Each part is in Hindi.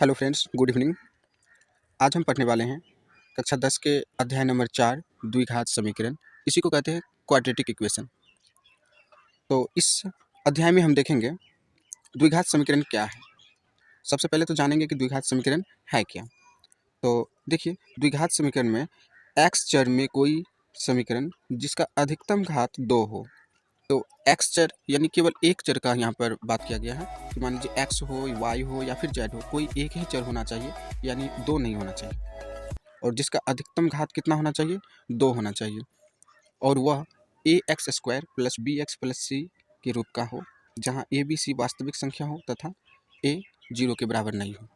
Hello friends, good evening. आज हम पढ़ने वाले हैं कक्षा 10 के अध्याय नंबर 4 द्विघात समीकरण। इसी को कहते हैं क्वाड्रेटिक इक्वेशन। तो इस अध्याय में हम देखेंगे द्विघात समीकरण क्या है। सबसे पहले तो जानेंगे कि द्विघात समीकरण है क्या। तो देखिए, द्विघात समीकरण में एक्स चर में कोई समीकरण जिसका अधिकतम घात 2 हो। तो एक्स चर यानी केवल एक चर का यहाँ पर बात किया गया है कि मान लीजिए एक्स हो, वाई हो या फिर जेड हो, कोई एक ही चर होना चाहिए, यानी दो नहीं होना चाहिए। और जिसका अधिकतम घात कितना होना चाहिए, 2 होना चाहिए। और वह A X square plus B X plus C के रूप का हो, जहाँ ए बी सी वास्तविक संख्या हो तथा ए 0 के बराबर नहीं हो।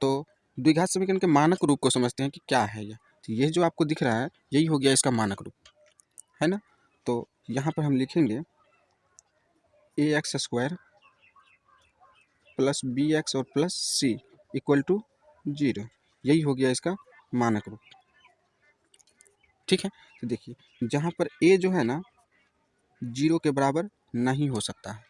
तो द्विघात समीकरण के मानक रूप को समझते हैं कि क्या है यह। तो यह जो आपको दिख रहा है, यही हो गया इसका मानक रूप, है ना। तो यहाँ पर हम लिखेंगे A X square plus B x और प्लस सी इक्वल टू 0। यही हो गया इसका मानक रूप। ठीक है। तो देखिए, जहाँ पर ए जो है ना 0 के बराबर नहीं हो सकता है,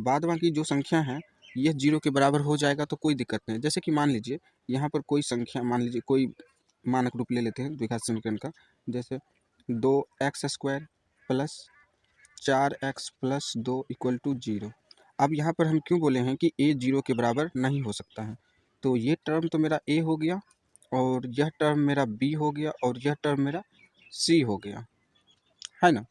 बाद बाकी जो संख्या है यह 0 के बराबर हो जाएगा तो कोई दिक्कत नहीं। जैसे कि मान लीजिए यहाँ पर कोई संख्या, मान लीजिए कोई मानक रूप ले लेते हैं द्विघात समीकरण का, जैसे 2x square plus 4x plus 2 equal to 0। अब यहाँ पर हम क्यों बोले हैं कि a 0 के बराबर नहीं हो सकता है। तो ये टर्म तो मेरा a हो गया, और यह टर्म मेरा b हो गया, और यह टर्म मेरा c हो गया, है ना।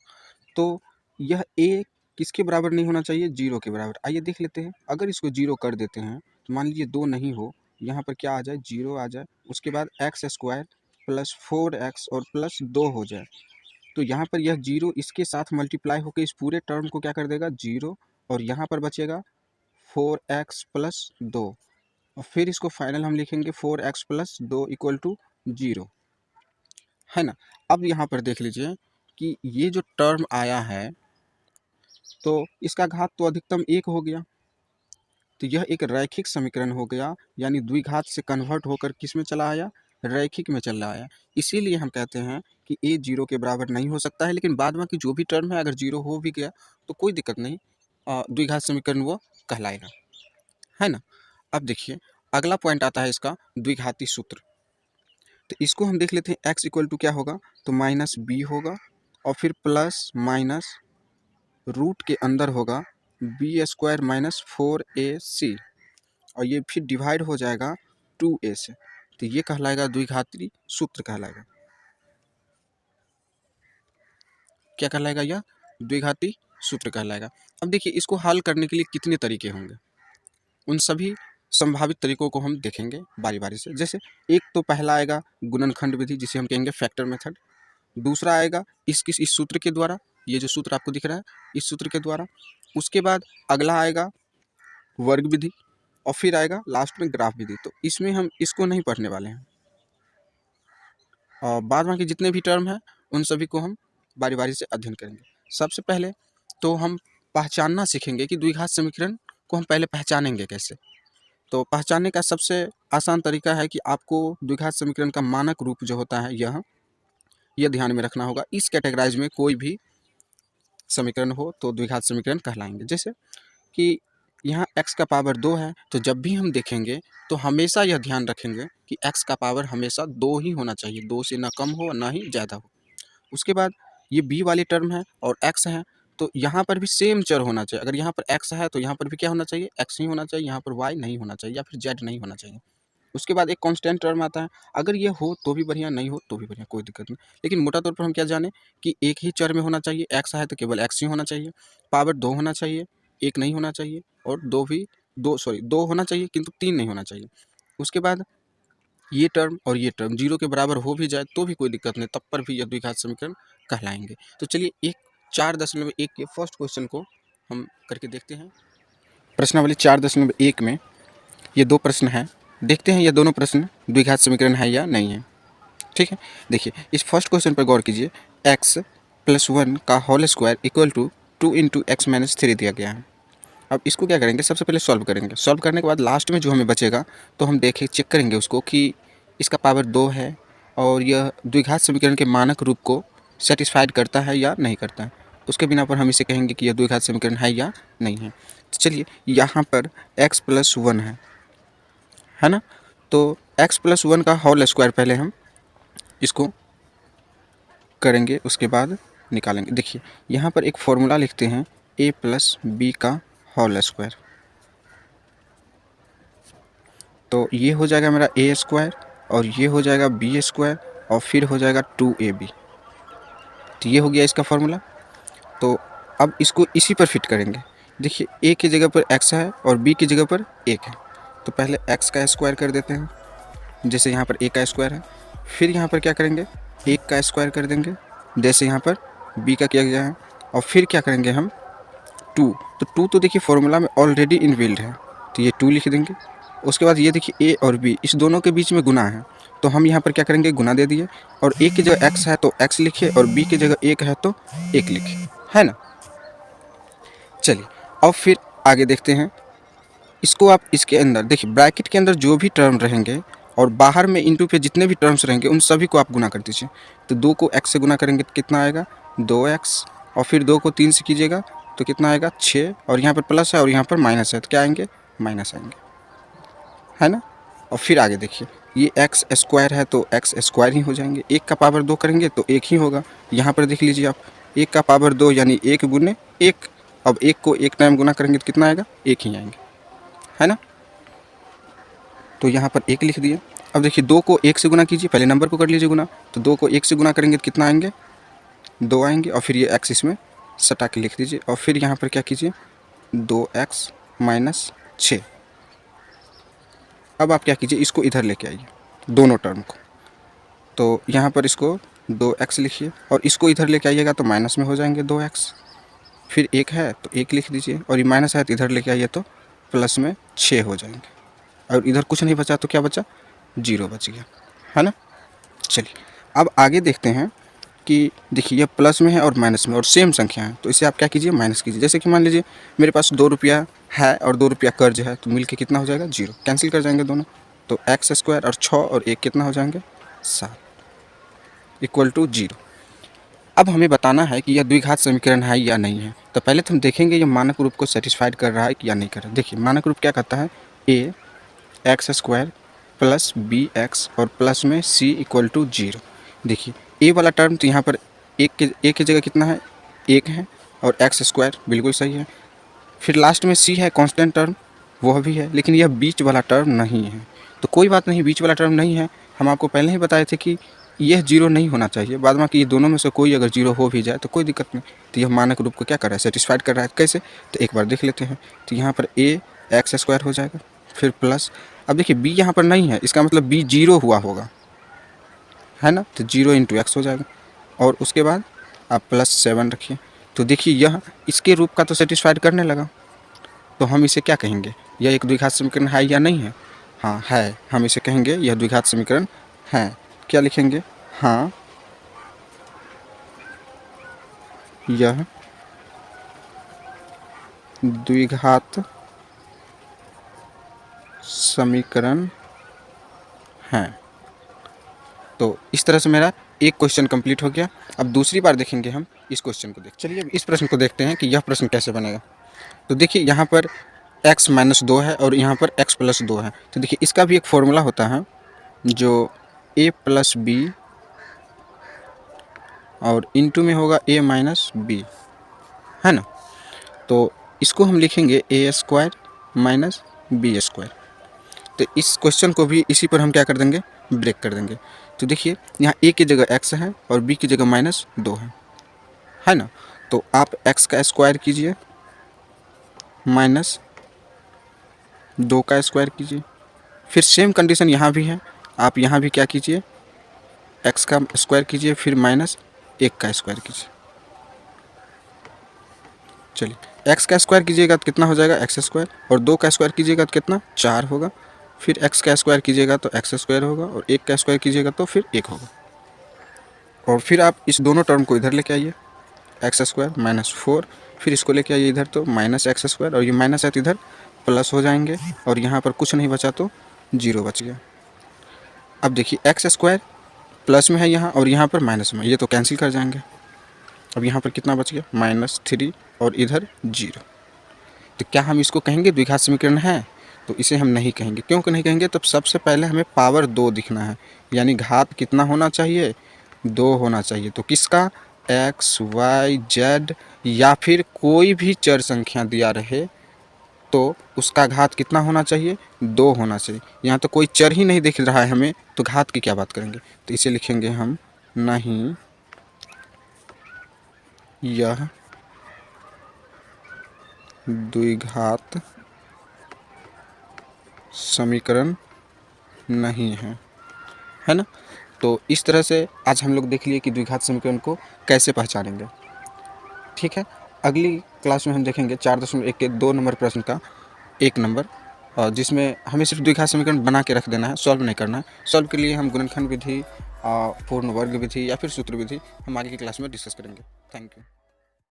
तो यह a किसके बराबर नहीं होना चाहिए, 0 के बराबर। आइए देख लेते हैं। अगर इसको 0 कर देते हैं तो मान लीजिए 2 नहीं हो, यहाँ पर क्या आ जाए, 0 आ जाए। उसके बाद एक्स स्क्वायर प्लस 4x और प्लस 2 हो जाए। तो यहाँ पर यह 0 इसके साथ मल्टीप्लाई होकर इस पूरे टर्म को क्या कर देगा, 0। और यहाँ पर बचेगा 4x प्लस 2, और फिर इसको फाइनल हम लिखेंगे 4x प्लस 2 इक्वल टू 0, है ना। अब यहाँ पर देख लीजिए कि ये जो टर्म आया है, तो इसका घात तो अधिकतम 1 हो गया। तो यह एक रैखिक समीकरण हो गया, यानी द्विघात से कन्वर्ट होकर किस में चला आया, रैखिक में चला आया। इसीलिए हम कहते हैं कि a 0 के बराबर नहीं हो सकता है, लेकिन बाद बाकी जो भी टर्म है अगर 0 हो भी गया तो कोई दिक्कत नहीं, द्विघात समीकरण वो कहलाएगा, है ना। अब देखिए, अगला पॉइंट आता है इसका द्विघाती सूत्र। तो इसको हम देख लेते हैं। x इक्वल टू क्या होगा, तो माइनस बी होगा, और फिर प्लस माइनस रूट के अंदर होगा बी स्क्वायर माइनस 4ac, और ये फिर डिवाइड हो जाएगा 2a से। तो ये कहलाएगा द्विघाती सूत्र कहलाएगा। क्या कहलाएगा, यह द्विघाती सूत्र कहलाएगा। अब देखिए, इसको हल करने के लिए कितने तरीके होंगे, उन सभी संभावित तरीकों को हम देखेंगे बारी बारी से। जैसे एक तो पहला आएगा गुणनखंड विधि, जिसे हम कहेंगे फैक्टर मेथड। दूसरा आएगा इस सूत्र के द्वारा, ये जो सूत्र आपको दिख रहा है इस सूत्र के द्वारा। उसके बाद अगला आएगा वर्ग विधि, और फिर आएगा लास्ट में ग्राफ विधि। तो इसमें हम इसको नहीं पढ़ने वाले हैं, और बाद बाकी जितने भी टर्म हैं उन सभी को हम बारी बारी से अध्ययन करेंगे। सबसे पहले तो हम पहचानना सीखेंगे कि द्विघात समीकरण को हम पहले पहचानेंगे कैसे। तो पहचानने का सबसे आसान तरीका है कि आपको द्विघात समीकरण का मानक रूप जो होता है यह ध्यान में रखना होगा। इस कैटेगराइज में कोई भी समीकरण हो तो द्विघात समीकरण कहलाएंगे। जैसे कि यहाँ x का पावर 2 है, तो जब भी हम देखेंगे तो हमेशा यह ध्यान रखेंगे कि x का पावर हमेशा 2 ही होना चाहिए, 2 से ना कम हो ना ही ज़्यादा हो। उसके बाद ये b वाली टर्म है और x है, तो यहाँ पर भी सेम चर होना चाहिए। अगर यहाँ पर x है तो यहाँ पर भी क्या होना चाहिए, x ही होना चाहिए, यहाँ पर y नहीं होना चाहिए या फिर z नहीं होना चाहिए। उसके बाद एक कांस्टेंट टर्म आता है, अगर ये हो तो भी बढ़िया, नहीं हो तो भी बढ़िया, कोई दिक्कत नहीं। लेकिन मोटा तौर पर हम क्या जाने कि एक ही चर में होना चाहिए। x है तो केवल x ही होना चाहिए, पावर 2 होना चाहिए, 1 नहीं होना चाहिए, और 2 होना चाहिए किंतु 3 नहीं होना चाहिए। उसके बाद ये टर्म और ये टर्म 0 के बराबर हो भी जाए तो भी कोई दिक्कत नहीं, तब पर भी यह द्विघात समीकरण कहलाएंगे। तो चलिए 4.1 के फर्स्ट क्वेश्चन को हम करके देखते हैं। प्रश्नावली 4.1 में ये दो प्रश्न हैं, देखते हैं ये दोनों प्रश्न द्विघात समीकरण है या नहीं है। ठीक है। देखिए, इस फर्स्ट क्वेश्चन पर गौर कीजिए। x प्लस 1 का whole square equal to 2 into x minus 3 दिया गया है। अब इसको क्या करेंगे, सबसे पहले सॉल्व करेंगे। सॉल्व करने के बाद लास्ट में जो हमें बचेगा तो हम चेक करेंगे उसको कि इसका पावर 2 है और यह द्विघात समीकरण के मानक रूप को सेटिस्फाइड करता है या नहीं करता है। उसके बिना पर हम इसे कहेंगे कि यह द्विघात समीकरण है या नहीं है। तो चलिए, यहाँ पर x प्लस 1 है, है ना। तो x+1 का होल स्क्वायर पहले हम इसको करेंगे, उसके बाद निकालेंगे। देखिए यहाँ पर एक फॉर्मूला लिखते हैं a+b का होल स्क्वायर। तो ये हो जाएगा मेरा a स्क्वायर और ये हो जाएगा b स्क्वायर और फिर हो जाएगा 2ab। तो ये हो गया इसका फॉर्मूला। तो अब इसको इसी पर फिट करेंगे। देखिए a की जगह पर x है और b की जगह पर 1 है, तो पहले x का स्क्वायर कर देते हैं, जैसे यहाँ पर a का स्क्वायर है। फिर यहाँ पर क्या करेंगे, 1 का स्क्वायर कर देंगे, जैसे यहाँ पर b का किया गया है। और फिर क्या करेंगे हम 2, तो 2 तो देखिए फॉर्मूला में ऑलरेडी इनबिल्ट है, तो ये 2 लिख देंगे। उसके बाद ये देखिए a और b इस दोनों के बीच में गुना है, तो हम यहाँ पर क्या करेंगे, गुना दे दिए। और a की जगह x है तो x लिखिए और b की जगह 1 है तो 1 लिखिए, है ना। चलिए अब फिर आगे देखते हैं। इसको आप इसके अंदर देखिए, ब्रैकेट के अंदर जो भी टर्म रहेंगे और बाहर में इंटू पे जितने भी टर्म्स रहेंगे उन सभी को आप गुना कर दीजिए। तो 2 को x से गुना करेंगे तो कितना आएगा 2x, और फिर 2 को 3 से कीजिएगा तो कितना आएगा 6, और यहाँ पर प्लस है और यहाँ पर माइनस है तो क्या आएंगे, माइनस आएंगे, है ना। और फिर आगे देखिए, ये x स्क्वायर है तो x स्क्वायर ही हो जाएंगे। 1 का पावर 2 करेंगे तो 1 ही होगा। यहाँ पर देख लीजिए आप, 1 का पावर 2 यानी 1 गुने 1। अब 1 को 1 टाइम गुना करेंगे तो कितना आएगा, 1 ही आएंगे, है ना। तो यहाँ पर 1 लिख दिए। अब देखिए 2 को 1 से गुना कीजिए, पहले नंबर को कर लीजिए गुना, तो 2 को 1 से गुना करेंगे तो कितना आएंगे, 2 आएंगे। और फिर ये x इसमें सटा के लिख दीजिए। और फिर यहाँ पर क्या कीजिए, 2x माइनस 6। अब आप क्या कीजिए, इसको इधर लेके आइए दोनों टर्म को। तो यहाँ पर इसको 2x लिखिए और इसको इधर लेके आइएगा तो माइनस में हो जाएंगे 2x। फिर 1 है तो 1 लिख दीजिए, और ये माइनस है तो इधर लेके आइए तो प्लस में 6 हो जाएंगे। और इधर कुछ नहीं बचा तो क्या बचा, 0 बच गया, है ना। चलिए अब आगे देखते हैं कि देखिए यह प्लस में है और माइनस में और सेम संख्या है, तो इसे आप क्या कीजिए, माइनस कीजिए। जैसे कि मान लीजिए मेरे पास 2 रुपया है और 2 रुपया कर्ज है, तो मिल के कितना हो जाएगा, 0, कैंसिल कर जाएंगे दोनों। तो x स्क्वायर और 6 और 1 कितना हो जाएंगे, 7 इक्वल टू 0। अब हमें बताना है कि यह द्विघात समीकरण है या नहीं है। तो पहले तो हम देखेंगे ये मानक रूप को सेटिस्फाइड कर रहा है कि या नहीं कर रहा है। देखिए मानक रूप क्या कहता है, a x square plus B x और प्लस में c इक्वल टू 0। देखिए a वाला टर्म तो यहाँ पर एक की जगह कितना है, 1 है, और x स्क्वायर बिल्कुल सही है। फिर लास्ट में c है कांस्टेंट टर्म, वह भी है, लेकिन यह बीच वाला टर्म नहीं है। तो कोई बात नहीं, बीच वाला टर्म नहीं है, हम आपको पहले ही बताए थे कि यह 0 नहीं होना चाहिए। बाद में कि ये दोनों में से कोई अगर 0 हो भी जाए तो कोई दिक्कत नहीं। तो यह मानक रूप को क्या कर रहा है, सेटिस्फाइड कर रहा है। कैसे, तो एक बार देख लेते हैं। तो यहाँ पर a x स्क्वायर हो जाएगा, फिर प्लस, अब देखिए b यहाँ पर नहीं है, इसका मतलब b 0 हुआ होगा, है ना। तो 0 इंटू एक्स हो जाएगा, और उसके बाद आप प्लस 7 रखिए। तो देखिए यह इसके रूप का तो सेटिस्फाइड करने लगा। तो हम इसे क्या कहेंगे, यह एक द्विघात समीकरण है या नहीं है, हाँ है। हम इसे कहेंगे यह द्विघात समीकरण है। क्या लिखेंगे, हाँ यह द्विघात समीकरण है। तो इस तरह से मेरा एक क्वेश्चन कंप्लीट हो गया। अब दूसरी बार देखेंगे हम इस क्वेश्चन को चलिए अब इस प्रश्न को देखते हैं कि यह प्रश्न कैसे बनेगा। तो देखिए यहाँ पर x माइनस 2 है और यहाँ पर x प्लस 2 है। तो देखिए इसका भी एक फॉर्मूला होता है जो a प्लस बी और इनटू में होगा a माइनस बी, है ना। तो इसको हम लिखेंगे a square minus B square. तो इस क्वेश्चन को भी इसी पर हम क्या कर देंगे, ब्रेक कर देंगे। तो देखिए यहाँ a की जगह x है और b की जगह माइनस 2 है ना। तो आप x का स्क्वायर कीजिए माइनस 2 का स्क्वायर कीजिए। फिर सेम कंडीशन यहाँ भी है, आप यहाँ भी क्या कीजिए, x का स्क्वायर कीजिए, फिर माइनस 1 का स्क्वायर कीजिए। चलिए x का स्क्वायर कीजिएगा तो कितना हो जाएगा, x स्क्वायर, और 2 का स्क्वायर कीजिएगा तो कितना, 4 होगा। फिर x का स्क्वायर कीजिएगा तो x स्क्वायर होगा, और 1 का स्क्वायर कीजिएगा तो फिर 1 होगा। और फिर आप इस दोनों टर्म को इधर लेके आइए, एक्स स्क्वायर माइनस 4, फिर इसको लेके आइए इधर तो माइनस एक्स स्क्वायर, और ये माइनस है तो इधर प्लस हो जाएंगे, और यहाँ पर कुछ नहीं बचा तो 0 बच गया। अब देखिए एक्स स्क्वायर प्लस में है यहाँ और यहाँ पर माइनस में, ये तो कैंसिल कर जाएंगे। अब यहाँ पर कितना बच गया, -3 और इधर 0। तो क्या हम इसको कहेंगे द्विघात समीकरण है? तो इसे हम नहीं कहेंगे। क्यों नहीं कहेंगे? तब सबसे पहले हमें पावर 2 दिखना है, यानी घात कितना होना चाहिए? 2 होना चाहिए। तो किसका? x, y, z या फिर कोई भी चर संख्या दिया रहे तो उसका घात कितना होना चाहिए? 2 होना चाहिए। यहाँ तो कोई चर ही नहीं दिख रहा है हमें, तो घात की क्या बात करेंगे? तो इसे लिखेंगे हम नहीं, यह द्विघात समीकरण नहीं है ना? तो इस तरह से आज हम लोग देख लिए कि द्विघात समीकरण को कैसे पहचानेंगे। ठीक है, अगली क्लास में हम देखेंगे 4.1 के 2 नंबर प्रश्न का 1 नंबर, जिसमें हमें सिर्फ द्विघात समीकरण बना के रख देना है, सॉल्व नहीं करना है। सॉल्व के लिए हम गुणनखंड विधि, पूर्ण वर्ग विधि या फिर सूत्र विधि हम आगे की क्लास में डिस्कस करेंगे। Thank you.